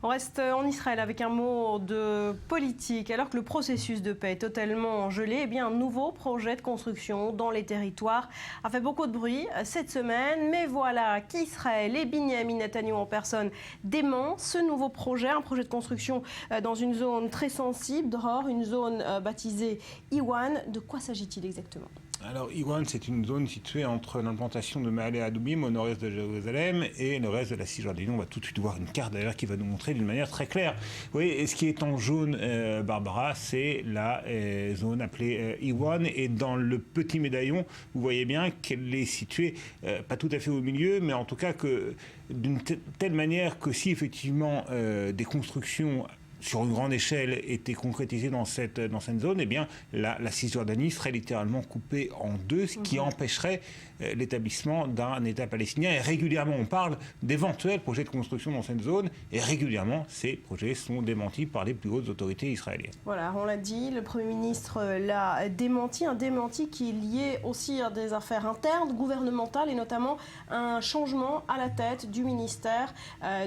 On reste en Israël avec un mot de politique. Alors que le processus de paix est totalement gelé, eh bien, un nouveau projet de construction dans les territoires a fait beaucoup de bruit cette semaine. Mais voilà qu'Israël et Binyamin Netanyahou en personne dément ce nouveau projet, un projet de construction dans une zone très sensible, Dror, une zone baptisée Iwan. De quoi s'agit-il exactement ? Alors, Iwan, c'est une zone située entre l'implantation de Ma'ale Adoumim au nord-est de Jérusalem et le reste de la Cisjordanie. On va tout de suite voir une carte d'ailleurs qui va nous montrer d'une manière très claire. Oui, et ce qui est en jaune, Barbara, c'est la zone appelée Iwan. Et dans le petit médaillon, vous voyez bien qu'elle est située, pas tout à fait au milieu, mais en tout cas que d'une telle manière que si effectivement des constructions sur une grande échelle était concrétisée dans cette zone, eh bien la Cisjordanie serait littéralement coupée en deux, ce qui empêcherait l'établissement d'un État palestinien. Et régulièrement, on parle d'éventuels projets de construction dans cette zone, et régulièrement, ces projets sont démentis par les plus hautes autorités israéliennes. Voilà, on l'a dit, le Premier ministre l'a démenti, un démenti qui est lié aussi à des affaires internes, gouvernementales, et notamment un changement à la tête du ministère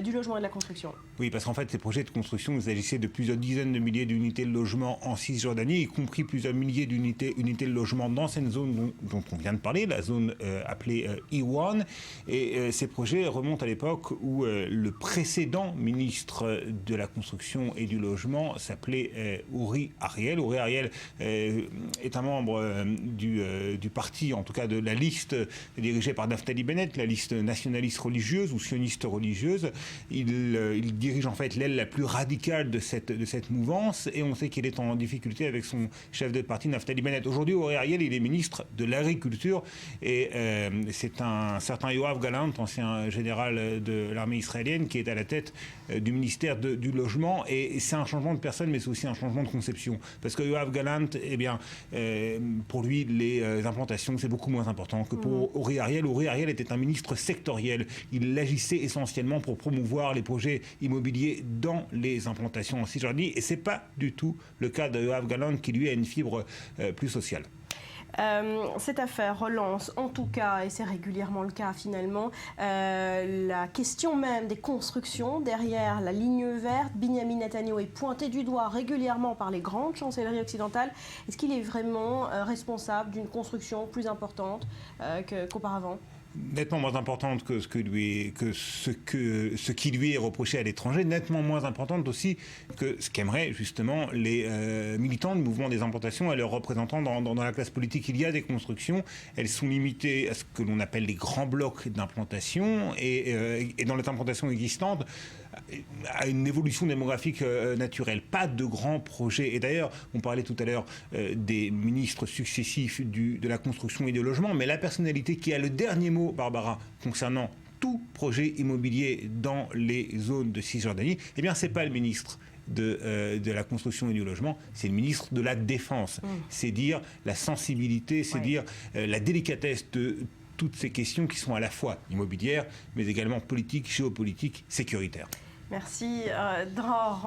du Logement et de la Construction. Oui, parce qu'en fait, ces projets de construction, il s'agissait de plusieurs dizaines de milliers d'unités de logement en Cisjordanie, y compris plusieurs milliers d'unités de logement dans cette zone dont on vient de parler, la zone appelée Iwan. Et ces projets remontent à l'époque où le précédent ministre de la Construction et du Logement s'appelait Uri Ariel. Uri Ariel est un membre du parti, en tout cas de la liste dirigée par Naftali Bennett, la liste nationaliste religieuse ou sioniste religieuse. Il dirige en fait l'aile la plus radicale de cette mouvance, et on sait qu'il est en difficulté avec son chef de parti, Naftali Bennett. Aujourd'hui, Uri Ariel, il est ministre de l'Agriculture, et c'est un certain Yoav Gallant, ancien général de l'armée israélienne, qui est à la tête du ministère du Logement, et c'est un changement de personne, mais c'est aussi un changement de conception. Parce que Yoav Gallant, eh bien, pour lui, les implantations, c'est beaucoup moins important que pour Uri Ariel. Uri Ariel était un ministre sectoriel. Il agissait essentiellement pour promouvoir les projets immobilier dans les implantations en Cisjordanie, et ce n'est pas du tout le cas de Yoav Gallant qui lui a une fibre plus sociale. Cette affaire relance en tout cas, et c'est régulièrement le cas finalement, la question même des constructions derrière la ligne verte. Binyamin Netanyahou est pointé du doigt régulièrement par les grandes chancelleries occidentales. Est-ce qu'il est vraiment responsable d'une construction plus importante qu'auparavant ? Nettement moins importante que ce qui lui est reproché à l'étranger, nettement moins importante aussi que ce qu'aimeraient justement les militants du mouvement des implantations et leurs représentants dans la classe politique. Il y a des constructions, elles sont limitées à ce que l'on appelle les grands blocs d'implantation, et dans les implantations existantes, à une évolution démographique naturelle. Pas de grands projets. Et d'ailleurs, on parlait tout à l'heure des ministres successifs de la construction et du logement, mais la personnalité qui a le dernier mot, Barbara, concernant tout projet immobilier dans les zones de Cisjordanie, eh bien, c'est pas le ministre de la construction et du logement, c'est le ministre de la Défense. C'est dire la sensibilité, c'est dire la délicatesse de toutes ces questions qui sont à la fois immobilières, mais également politiques, géopolitiques, sécuritaires. Merci, Dror.